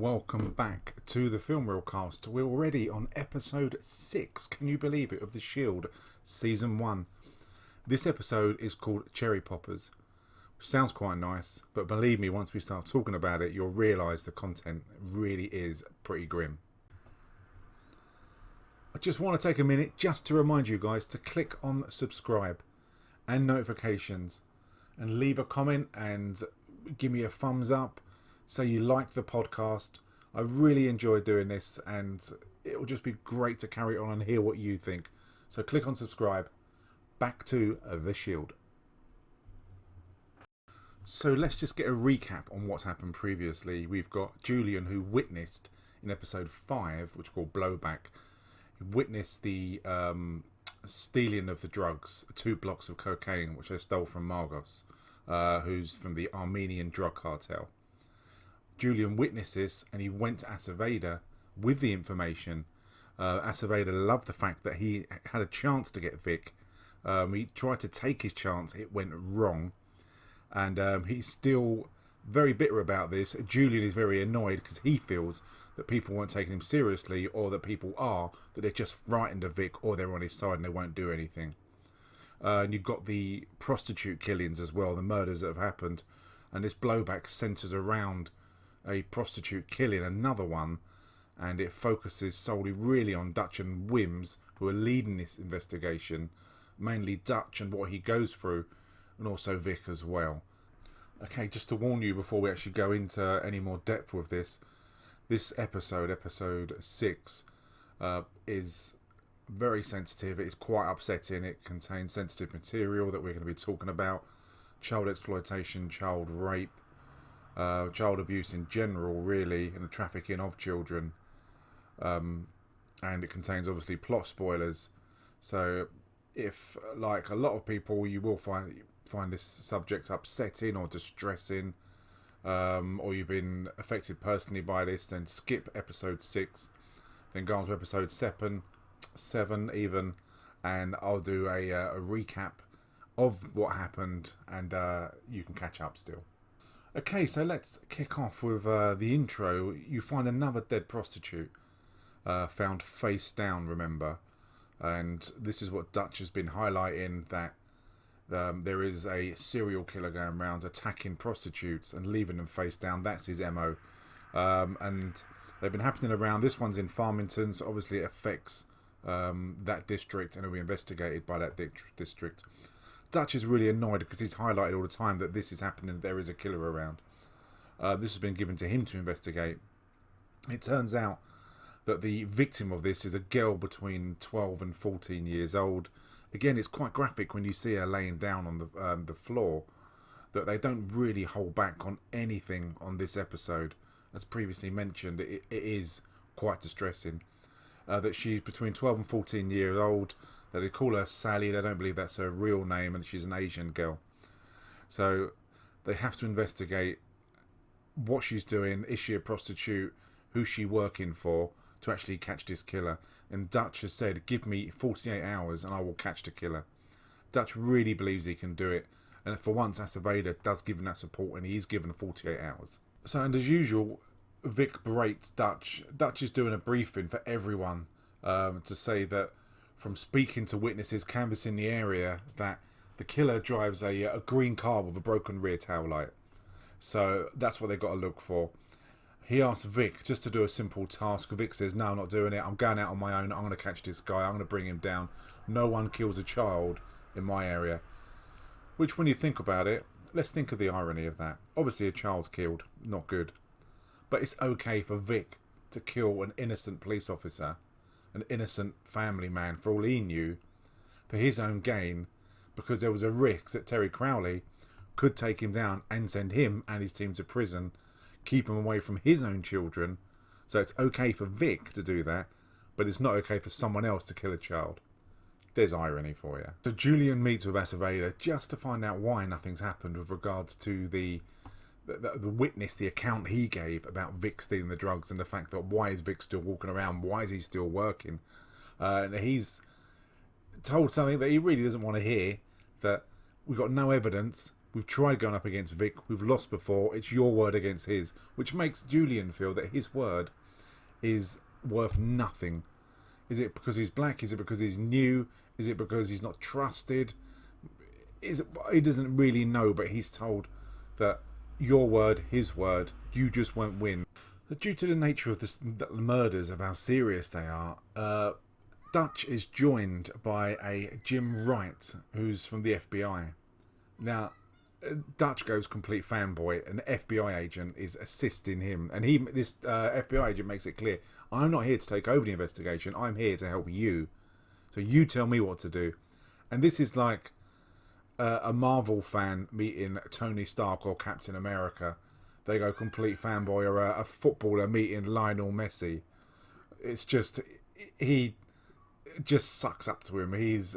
welcome back to the Filmreelcast. We're already on episode 6, can you believe it, of The Shield, season 1. This episode is called Cherry Poppers, which sounds quite nice, but believe me, once we start talking about it, you'll realise the content really is pretty grim. I just want to take a minute just to remind you guys to click on subscribe and notifications and leave a comment and give me a thumbs up. Say you like the podcast. I really enjoy doing this and it will just be great to carry on and hear what you think. So click on subscribe. Back to The Shield. So let's just get a recap on what's happened previously. We've got Julien, who witnessed in episode 5, which is called Blowback. He witnessed the stealing of the drugs, 2 blocks of cocaine, which they stole from Margos, who's from the Armenian drug cartel. Julien witnessed this and he went to Aceveda with the information. Aceveda loved the fact that he had a chance to get Vic. He tried to take his chance, it went wrong. And he's still very bitter about this. Julien is very annoyed because he feels that people weren't taking him seriously, or that people are, that they're just frightened of Vic, or they're on his side and they won't do anything. And you've got the prostitute killings as well, the murders that have happened. And this Blowback centres around a prostitute killing another one, and it focuses solely really on Dutch and Wims, who are leading this investigation, mainly Dutch and what he goes through, and also Vic as well. Okay, just to warn you before we actually go into any more depth with this episode, episode 6, is very sensitive. It's quite upsetting. It contains sensitive material that we're going to be talking about: child exploitation, child rape, child abuse in general, really, and the trafficking of children. And it contains obviously plot spoilers. So if, like a lot of people, you will find this subject upsetting or distressing, or you've been affected personally by this, then skip episode 6, then go on to episode 7 even, and I'll do a recap of what happened, and you can catch up still. Okay, so let's kick off with the intro. You find another dead prostitute, found face down, remember? And this is what Dutch has been highlighting, that there is a serial killer going around attacking prostitutes and leaving them face down. That's his MO. And they've been happening around. This one's in Farmington, so obviously it affects that district, and it'll be investigated by that district. Dutch is really annoyed because he's highlighted all the time that this is happening, there is a killer around. This has been given to him to investigate. It turns out that the victim of this is a girl between 12 and 14 years old. Again, it's quite graphic when you see her laying down on the floor, that they don't really hold back on anything on this episode. As previously mentioned, it is quite distressing. That she's between 12 and 14 years old, that they call her Sally, they don't believe that's her real name, and she's an Asian girl. So they have to investigate what she's doing. Is she a prostitute? Who's she working for? To actually catch this killer. And Dutch has said, give me 48 hours and I will catch the killer. Dutch really believes he can do it, and for once Aceveda does give him that support, and he is given 48 hours. So, and as usual, Vic berates Dutch. Dutch is doing a briefing for everyone, to say that from speaking to witnesses canvassing the area, that the killer drives a green car with a broken rear tail light. So that's what they've got to look for. He asks Vic just to do a simple task. Vic says, no, I'm not doing it. I'm going out on my own. I'm going to catch this guy. I'm going to bring him down. No one kills a child in my area. Which, when you think about it, let's think of the irony of that. Obviously, a child's killed. Not good. But it's okay for Vic to kill an innocent police officer, an innocent family man, for all he knew, for his own gain, because there was a risk that Terry Crowley could take him down and send him and his team to prison, keep him away from his own children. So it's okay for Vic to do that, but it's not okay for someone else to kill a child. There's irony for you. So Julien meets with Aceveda just to find out why nothing's happened with regards to the witness, the account he gave about Vic stealing the drugs, and the fact that why is Vic still walking around, why is he still working, and he's told something that he really doesn't want to hear, that we've got no evidence We've tried going up against Vic. We've lost before. It's your word against his, which makes Julien feel that his word is worth nothing. Is it because he's black? Is it because he's new? Is it because he's not trusted? He doesn't really know, but he's told that your word, his word, you just won't win. But due to the nature of the murders, of how serious they are, Dutch is joined by a Jim Wright, who's from the FBI. Now, Dutch goes complete fanboy. An FBI agent is assisting him, and this FBI agent makes it clear: I'm not here to take over the investigation. I'm here to help you. So you tell me what to do. And this is like a Marvel fan meeting Tony Stark or Captain America. They go complete fanboy, or a footballer meeting Lionel Messi. It's just, he just sucks up to him. He's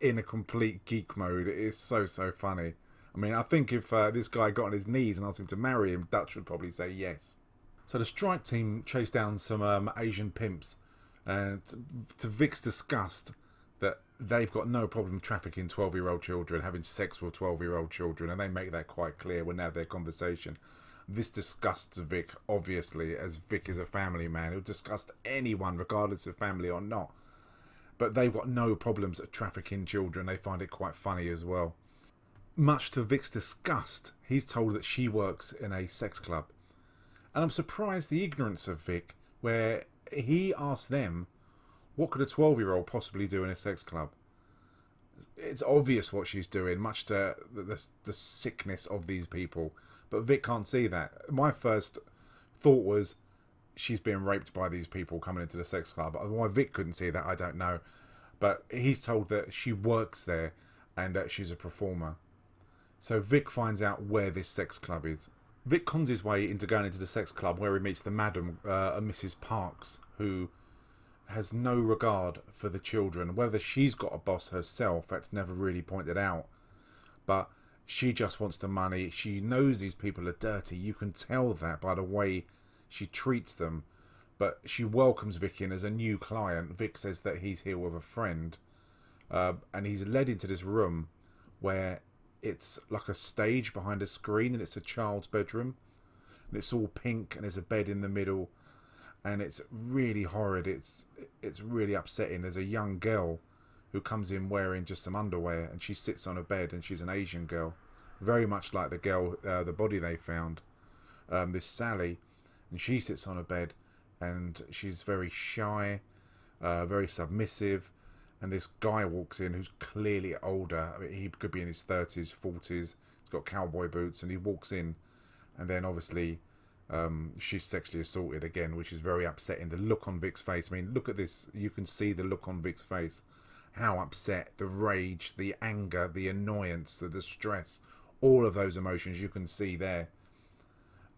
in a complete geek mode. It's so funny. I mean, I think if this guy got on his knees and asked him to marry him, Dutch would probably say yes. So the strike team chased down some Asian pimps, and to Vic's disgust, that they've got no problem trafficking 12-year-old children, having sex with 12-year-old children, and they make that quite clear when they have their conversation. This disgusts Vic, obviously, as Vic is a family man. He'll disgust anyone, regardless of family or not. But they've got no problems at trafficking children. They find it quite funny as well. Much to Vic's disgust, he's told that she works in a sex club. And I'm surprised the ignorance of Vic, where he asked them, what could a 12-year-old possibly do in a sex club? It's obvious what she's doing, much to the sickness of these people. But Vic can't see that. My first thought was, she's being raped by these people coming into the sex club. Why Vic couldn't see that, I don't know. But he's told that she works there and that she's a performer. So Vic finds out where this sex club is. Vic cons his way into going into the sex club, where he meets the madam, Mrs. Parks, who has no regard for the children. Whether she's got a boss herself, that's never really pointed out. But she just wants the money. She knows these people are dirty. You can tell that by the way she treats them. But she welcomes Vic in as a new client. Vic says that he's here with a friend. And he's led into this room where it's like a stage behind a screen, and it's a child's bedroom. And it's all pink, and there's a bed in the middle. And it's really horrid. It's really upsetting. There's a young girl who comes in wearing just some underwear, and she sits on a bed, and she's an Asian girl, very much like the girl, the body they found, this Sally, and she sits on a bed, and she's very shy, very submissive, and this guy walks in who's clearly older. I mean, he could be in his 30s, 40s. He's got cowboy boots, and he walks in, and then obviously she's sexually assaulted again, which is very upsetting. The look on Vic's face, I mean, look at this. You can see the look on Vic's face. How upset, the rage, the anger, the annoyance, the distress, all of those emotions you can see there.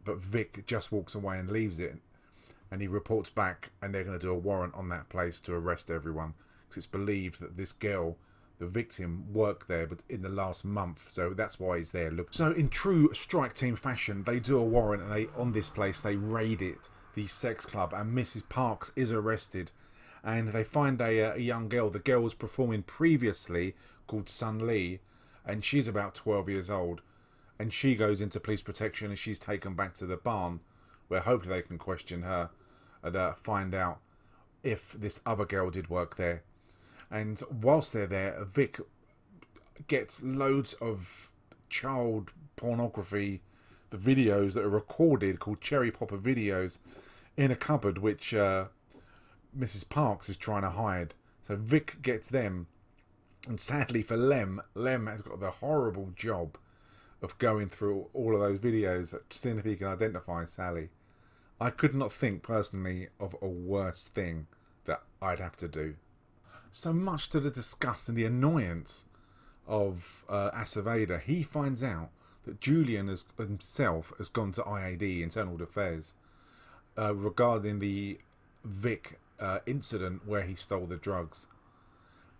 But Vic just walks away and leaves it, and he reports back, and they're going to do a warrant on that place to arrest everyone, because it's believed that this girl, the victim, worked there but in the last month, so that's why he's there. Look, so in true strike team fashion, they do a warrant, and on this place they raid it, the sex club, and Mrs. Parks is arrested. And they find a young girl. The girl was performing previously, called Sun Lee, and she's about 12 years old. And she goes into police protection, and she's taken back to the barn, where hopefully they can question her and find out if this other girl did work there. And whilst they're there, Vic gets loads of child pornography, the videos that are recorded, called cherry popper videos, in a cupboard, which Mrs. Parks is trying to hide. So Vic gets them, and sadly for Lem has got the horrible job of going through all of those videos, seeing if he can identify Sally. I could not think personally of a worse thing that I'd have to do. So much to the disgust and the annoyance of Aceveda, he finds out that Julien himself has gone to IAD, Internal Affairs, regarding the Vic incident where he stole the drugs.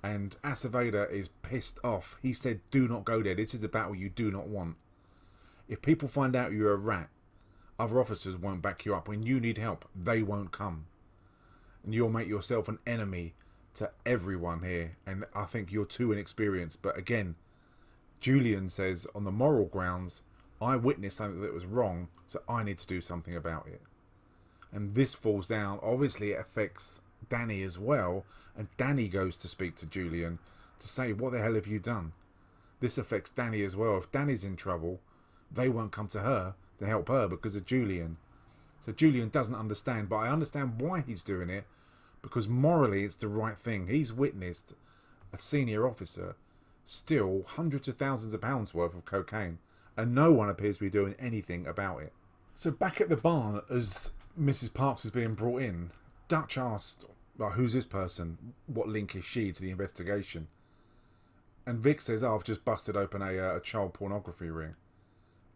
And Aceveda is pissed off. He said, do not go there. This is a battle you do not want. If people find out you're a rat, other officers won't back you up. When you need help, they won't come. And you'll make yourself an enemy to everyone here. And I think you're too inexperienced. But again, Julien says, on the moral grounds, I witnessed something that was wrong, so I need to do something about it. And this falls down. Obviously, it affects Danny as well. And Danny goes to speak to Julien to say, what the hell have you done? This affects Danny as well. If Danny's in trouble, they won't come to her to help her because of Julien. So Julien doesn't understand, but I understand why he's doing it, because morally it's the right thing. He's witnessed a senior officer steal hundreds of thousands of pounds worth of cocaine, and no one appears to be doing anything about it. So back at the barn, as Mrs. Parks is being brought in, Dutch asked, well, who's this person? What link is she to the investigation? And Vic says, I've just busted open a child pornography ring.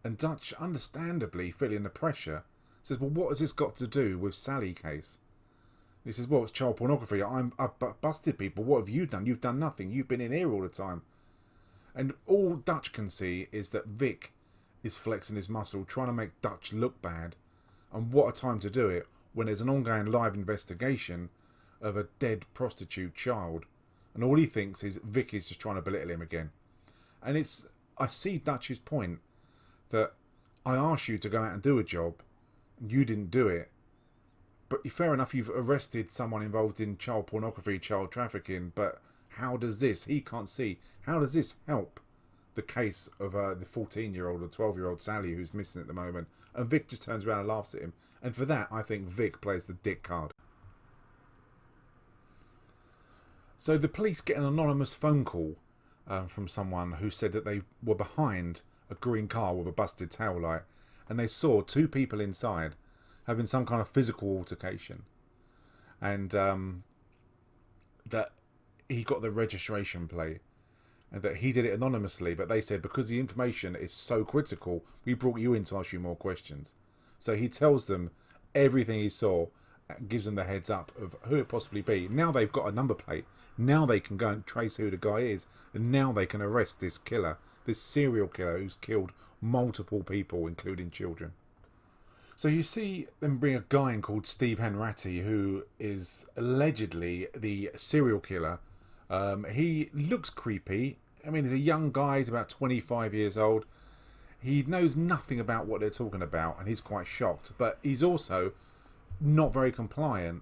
And Dutch, understandably feeling the pressure, says, well, what has this got to do with Sally case? He says, well, it's child pornography. I've busted people. What have you done? You've done nothing. You've been in here all the time. And all Dutch can see is that Vic is flexing his muscle, trying to make Dutch look bad. And what a time to do it when there's an ongoing live investigation of a dead prostitute child. And all he thinks is Vic is just trying to belittle him again. And I see Dutch's point that I asked you to go out and do a job, and you didn't do it. But fair enough, you've arrested someone involved in child pornography, child trafficking, but how does this, he can't see, how does this help the case of the 14-year-old or 12-year-old Sally who's missing at the moment? And Vic just turns around and laughs at him. And for that, I think Vic plays the dick card. So the police get an anonymous phone call from someone who said that they were behind a green car with a busted taillight, and they saw two people inside having some kind of physical altercation, and that he got the registration plate, and that he did it anonymously, but they said because the information is so critical, we brought you in to ask you more questions. So he tells them everything he saw and gives them the heads up of who it possibly be. Now they've got a number plate. Now they can go and trace who the guy is, and now they can arrest this killer, this serial killer who's killed multiple people, including children. So you see them bring a guy in called Steve Hanratty, who is allegedly the serial killer. He looks creepy. I mean, he's a young guy. He's about 25 years old. He knows nothing about what they're talking about, and he's quite shocked. But he's also not very compliant,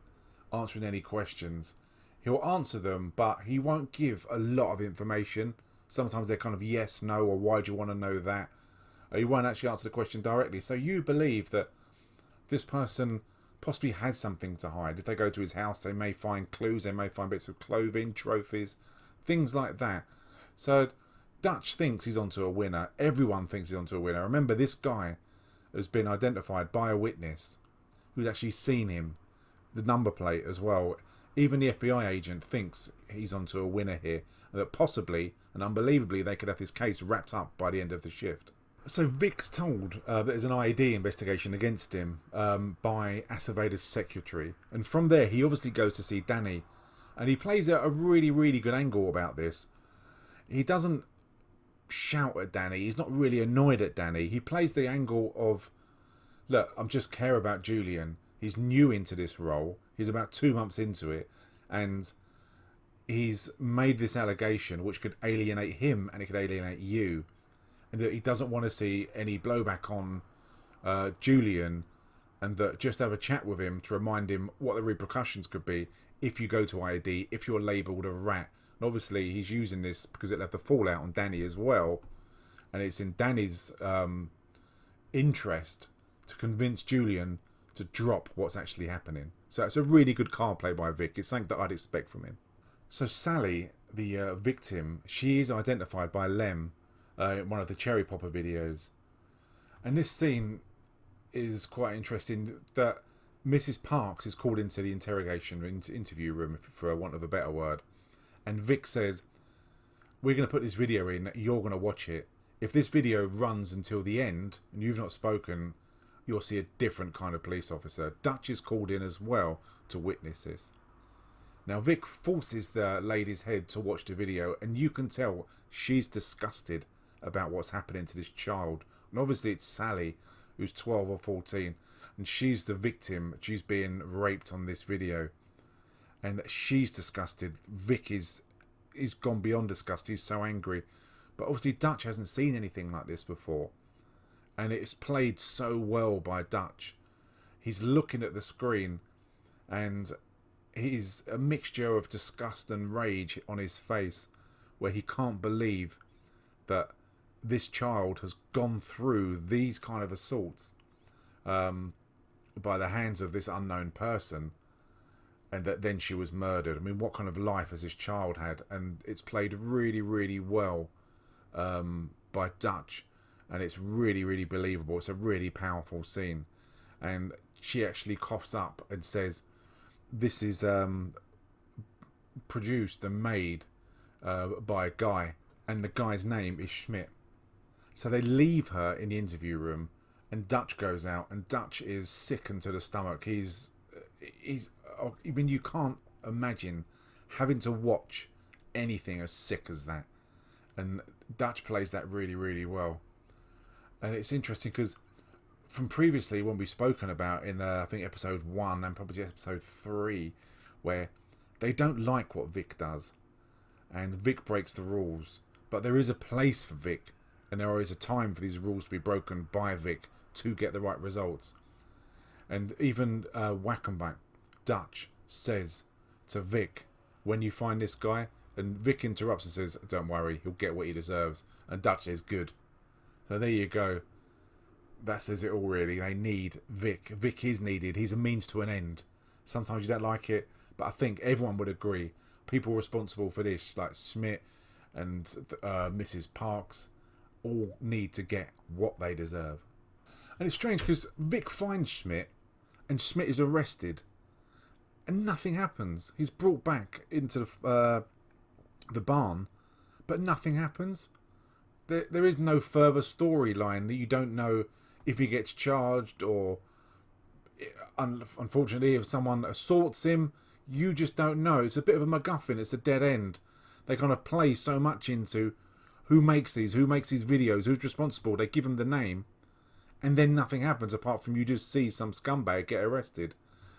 answering any questions. He'll answer them, but he won't give a lot of information. Sometimes they're kind of yes, no, or why do you want to know that? He won't actually answer the question directly. So you believe that this person possibly has something to hide. If they go to his house, they may find clues, they may find bits of clothing, trophies, things like that. So Dutch thinks he's onto a winner. Everyone thinks he's onto a winner. Remember, this guy has been identified by a witness who's actually seen him, the number plate as well. Even the FBI agent thinks he's onto a winner here, and that possibly and unbelievably they could have this case wrapped up by the end of the shift. So Vic's told that there's an IED investigation against him by Aceveda's secretary. And from there, he obviously goes to see Danny. And he plays a really, really good angle about this. He doesn't shout at Danny. He's not really annoyed at Danny. He plays the angle of, look, I just care about Julien. He's new into this role. He's about 2 months into it. And he's made this allegation which could alienate him and it could alienate you. And that he doesn't want to see any blowback on Julien, and that just have a chat with him to remind him what the repercussions could be if you go to IED, if you're labelled a rat. And obviously he's using this because it left a fallout on Danny as well, and it's in Danny's interest to convince Julien to drop what's actually happening. So it's a really good card play by Vic. It's something that I'd expect from him. So Sally, the victim, she is identified by Lem in one of the Cherry Popper videos. And this scene is quite interesting, that Mrs. Parks is called into the interview room, for want of a better word. And Vic says, we're going to put this video in, you're going to watch it. If this video runs until the end and you've not spoken, you'll see a different kind of police officer. Dutch is called in as well to witness this. Now Vic forces the lady's head to watch the video, and you can tell she's disgusted about what's happening to this child. And obviously it's Sally, who's 12 or 14, and she's the victim. She's being raped on this video, and she's disgusted. Vic is gone beyond disgust. He's so angry, But obviously Dutch hasn't seen anything like this before. And it's played so well by Dutch. He's looking at the screen and he's a mixture of disgust and rage on his face, where he can't believe that this child has gone through these kind of assaults by the hands of this unknown person, and that then she was murdered. I mean, what kind of life has this child had? And it's played really, really well by Dutch, and it's really, really believable. It's a really powerful scene. And she actually coughs up and says, this is produced and made by a guy, and the guy's name is Schmidt. So they leave her in the interview room, and Dutch goes out, and Dutch is sickened to the stomach. He's I mean, you can't imagine having to watch anything as sick as that. And Dutch plays that really, really well. And it's interesting because from previously when we've spoken about in I think episode 1 and probably episode 3, where they don't like what Vic does, and Vic breaks the rules, but there is a place for Vic, and there is a time for these rules to be broken by Vic to get the right results. And even Wackenbach, Dutch, says to Vic, when you find this guy, and Vic interrupts and says, don't worry, he'll get what he deserves. And Dutch says, good. So there you go. That says it all, really. They need Vic. Vic is needed. He's a means to an end. Sometimes you don't like it, but I think everyone would agree. People responsible for this, like Schmidt and Mrs. Parks, all need to get what they deserve. And it's strange because Vic finds Schmidt, and Schmidt is arrested, and nothing happens. He's brought back into the barn, but nothing happens. There is no further storyline that you don't know if he gets charged, or unfortunately if someone assaults him, you just don't know. It's a bit of a MacGuffin. It's a dead end. They kind of play so much into who makes these videos, who's responsible. They give them the name, and then nothing happens apart from you just see some scumbag get arrested,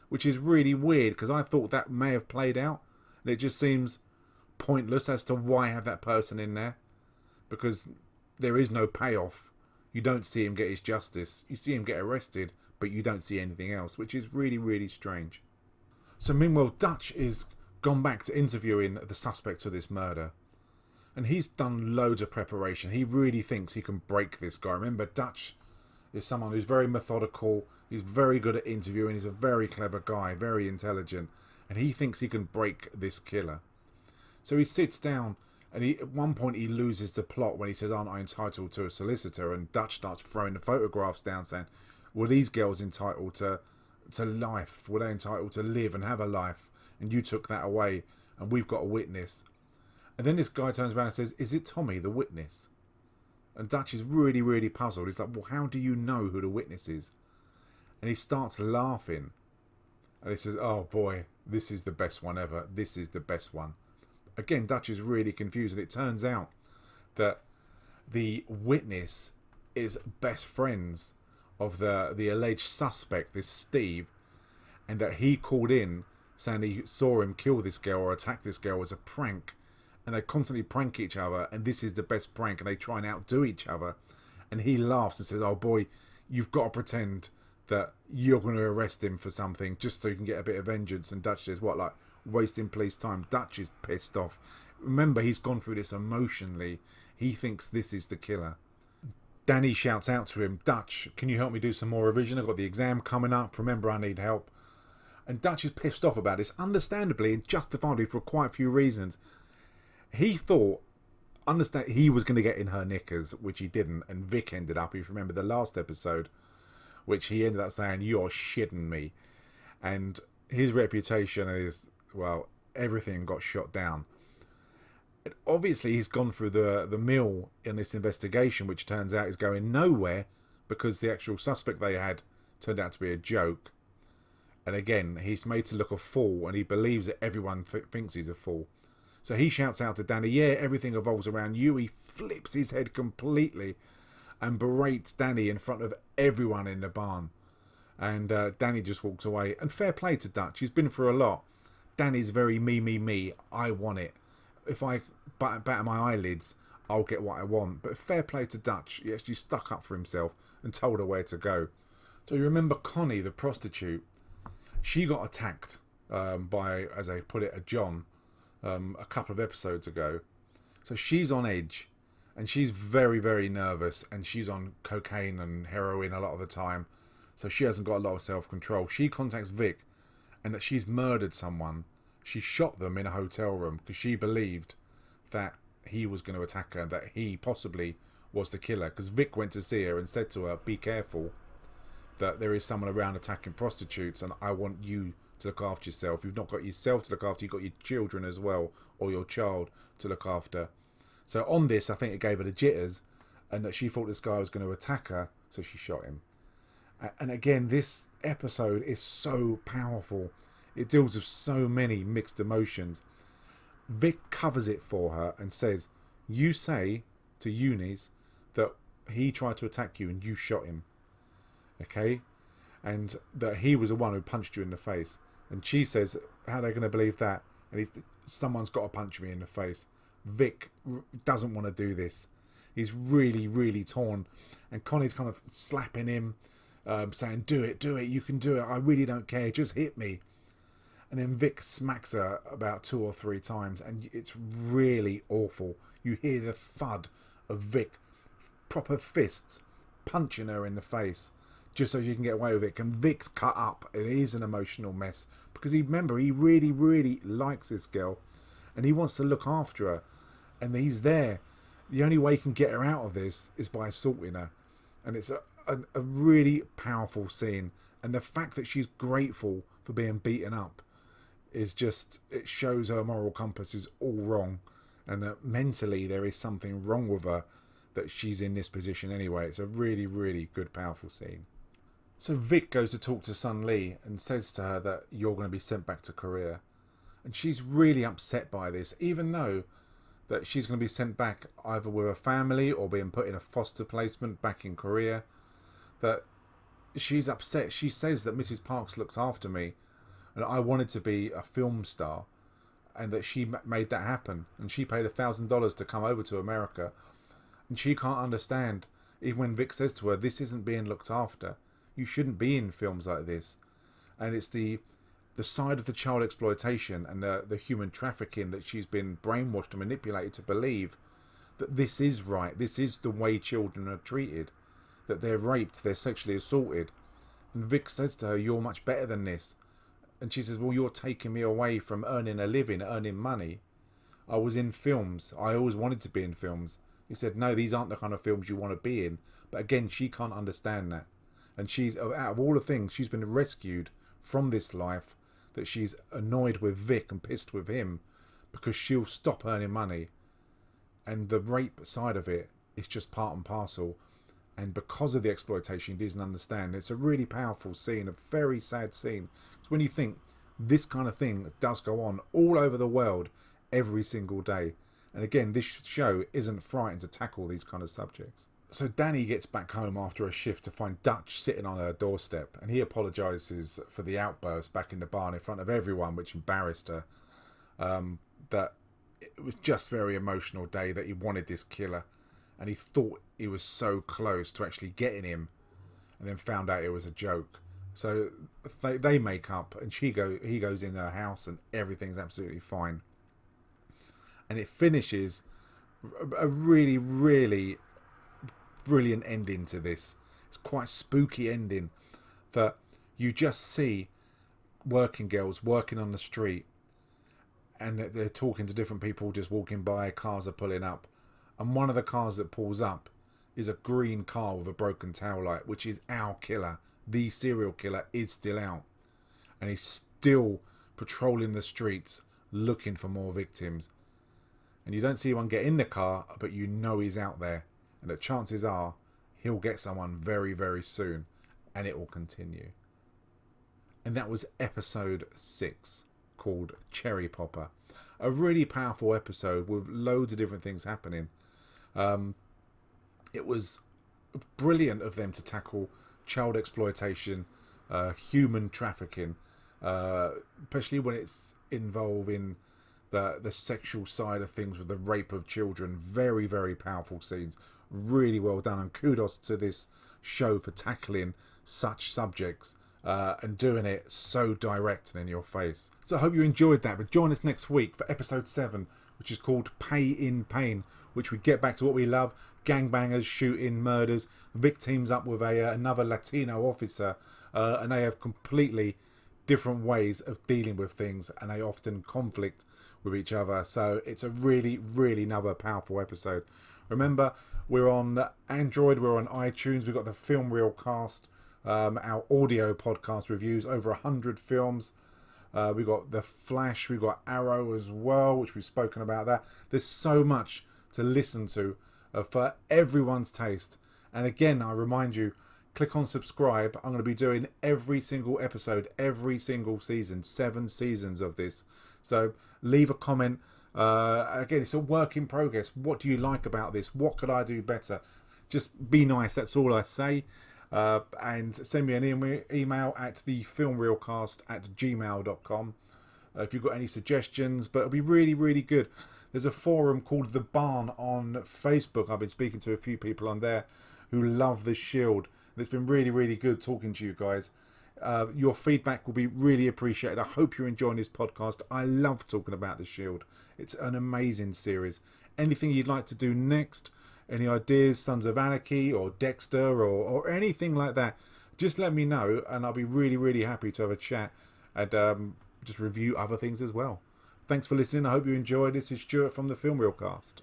which is really weird because I thought that may have played out, and it just seems pointless as to why have that person in there, because there is no payoff. You don't see him get his justice. You see him get arrested, but you don't see anything else, which is really, really strange. So meanwhile, Dutch is gone back to interviewing the suspect of this murder, and he's done loads of preparation. He really thinks he can break this guy. Remember, Dutch is someone who's very methodical. He's very good at interviewing. He's a very clever guy, very intelligent, and he thinks he can break this killer. So he sits down, and at one point he loses the plot when he says, aren't I entitled to a solicitor? And Dutch starts throwing the photographs down, saying, were these girls entitled to life? Were they entitled to live and have a life? And you took that away, and we've got a witness. And then this guy turns around and says, is it Tommy, the witness? And Dutch is really, really puzzled. He's like, well, how do you know who the witness is? And he starts laughing. And he says, oh boy, this is the best one ever. This is the best one. Again, Dutch is really confused. And it turns out that the witness is best friends of the alleged suspect, this Steve. And that he called in saying he saw him kill this girl or attack this girl as a prank. And they constantly prank each other. And this is the best prank. And they try and outdo each other. And he laughs and says, oh boy, you've got to pretend that you're going to arrest him for something just so you can get a bit of vengeance. And Dutch says, what, like wasting police time? Dutch is pissed off. Remember, he's gone through this emotionally. He thinks this is the killer. Danny shouts out to him, Dutch, can you help me do some more revision? I've got the exam coming up. Remember, I need help. And Dutch is pissed off about this, understandably and justifiably for quite a few reasons. He thought, he was going to get in her knickers, which he didn't. And Vic ended up, if you remember the last episode, which he ended up saying, you're shitting me. And his reputation is, well, everything got shot down. And obviously, he's gone through the mill in this investigation, which turns out is going nowhere because the actual suspect they had turned out to be a joke. And again, he's made to look a fool, and he believes that everyone thinks he's a fool. So he shouts out to Danny, yeah, everything evolves around you. He flips his head completely and berates Danny in front of everyone in the barn. And Danny just walks away. And fair play to Dutch. He's been through a lot. Danny's very me. I want it. If I batter my eyelids, I'll get what I want. But fair play to Dutch. He actually stuck up for himself and told her where to go. So you remember Connie, the prostitute? She got attacked by, as I put it, a John a couple of episodes ago. So she's on edge. And she's very, very nervous. And she's on cocaine and heroin a lot of the time. So she hasn't got a lot of self-control. She contacts Vic. And that she's murdered someone. She shot them in a hotel room. Because she believed that he was going to attack her. That he possibly was the killer. Because Vic went to see her and said to her, be careful. That there is someone around attacking prostitutes. And I want you to look after yourself. You've not got yourself to look after. You've got your children as well. Or your child to look after. So on this, I think it gave her the jitters, and that she thought this guy was going to attack her, so she shot him. And again, this episode is so powerful. It deals with so many mixed emotions. Vic covers it for her and says, you say to Eunice that he tried to attack you and you shot him. Okay? And that he was the one who punched you in the face. And she says, how are they going to believe that? And someone's got to punch me in the face. Vic doesn't want to do this. He's really, really torn. And Connie's kind of slapping him, saying, do it, you can do it. I really don't care. Just hit me. And then Vic smacks her about 2 or 3 times. And it's really awful. You hear the thud of Vic, proper fists, punching her in the face. Just so she can get away with it. And Vic's cut up. It is an emotional mess. Because he really, really likes this girl. And he wants to look after her. And he's there. The only way he can get her out of this is by assaulting her. And it's a really powerful scene. And the fact that she's grateful for being beaten up is just, it shows her moral compass is all wrong. And that mentally there is something wrong with her that she's in this position anyway. It's a really, really good, powerful scene. So Vic goes to talk to Sun Lee and says to her that you're going to be sent back to Korea. And she's really upset by this, even though that she's going to be sent back either with a family or being put in a foster placement back in Korea. That she's upset. She says that Mrs. Parks looks after me and I wanted to be a film star, and that she made that happen. And she paid $1,000 to come over to America. And she can't understand, even when Vic says to her, this isn't being looked after. You shouldn't be in films like this. And it's the side of the child exploitation and the human trafficking that she's been brainwashed and manipulated to believe that this is right. This is the way children are treated. That they're raped, they're sexually assaulted. And Vic says to her, you're much better than this. And she says, well, you're taking me away from earning a living, earning money. I was in films. I always wanted to be in films. He said, no, these aren't the kind of films you want to be in. But again, she can't understand that. And she's, out of all the things, she's been rescued from this life, that she's annoyed with Vic and pissed with him because she'll stop earning money. And the rape side of it is just part and parcel. And because of the exploitation, he doesn't understand. It's a really powerful scene, a very sad scene. It's when you think this kind of thing does go on all over the world every single day. And again, this show isn't frightened to tackle these kind of subjects. So Danny gets back home after a shift to find Dutch sitting on her doorstep, and he apologises for the outburst back in the barn in front of everyone, which embarrassed her. That it was just a very emotional day, that he wanted this killer, and he thought he was so close to actually getting him, and then found out it was a joke. So they make up, and he goes in her house, and everything's absolutely fine. And it finishes a really, really brilliant ending to this. It's quite a spooky ending, that you just see working girls working on the street, and they're talking to different people just walking by. Cars are pulling up, and one of the cars that pulls up is a green car with a broken tail light, which is our killer. The serial killer is still out, and he's still patrolling the streets looking for more victims. And you don't see one get in the car, but you know he's out there. And the chances are he'll get someone very, very soon, and it will continue. And that was episode 6, called Cherry Popper. A really powerful episode with loads of different things happening. It was brilliant of them to tackle child exploitation, human trafficking, especially when it's involving the sexual side of things with the rape of children. Very, very powerful scenes. Really well done, and kudos to this show for tackling such subjects and doing it so direct and in your face. So I hope you enjoyed that, but join us next week for episode 7, which is called Pay in Pain, which we get back to what we love: gangbangers, shooting, murders. Vic teams up with another Latino officer, and they have completely different ways of dealing with things, and they often conflict with each other. So it's a really, really another powerful episode. Remember, we're on Android, we're on iTunes, we've got the Filmreelcast, our audio podcast reviews, over 100 films. We've got The Flash, we've got Arrow as well, which we've spoken about that. There's so much to listen to for everyone's taste. And again, I remind you, click on subscribe. I'm going to be doing every single episode, every single season, 7 seasons of this. So leave a comment. Again, it's a work in progress. What do you like about this? What could I do better? Just be nice. That's all I say. And send me an email at thefilmreelcast@gmail.com if you've got any suggestions. But it'll be really, really good. There's a forum called The Barn on Facebook. I've been speaking to a few people on there who love The Shield. And it's been really, really good talking to you guys. Your feedback will be really appreciated. I hope you're enjoying this podcast. I love talking about The Shield. It's an amazing series. Anything you'd like to do next, any ideas, Sons of Anarchy or Dexter or anything like that, just let me know, and I'll be really, really happy to have a chat and just review other things as well. Thanks for listening. I hope you enjoyed. This is Stuart from the Filmreelcast.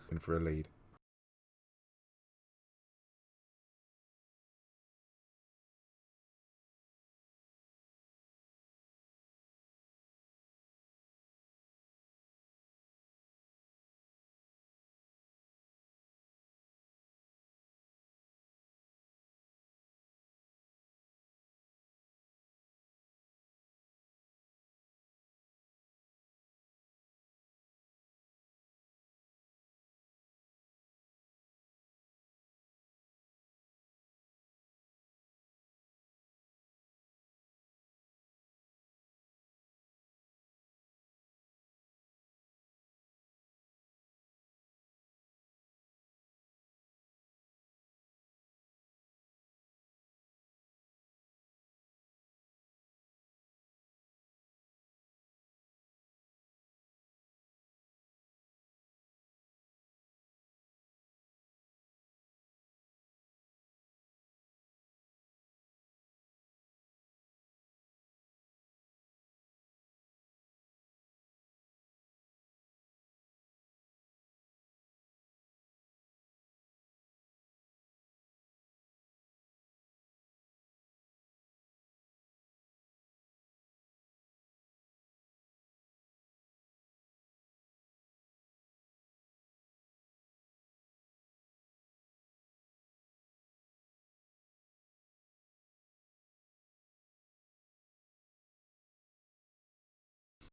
In for a lead.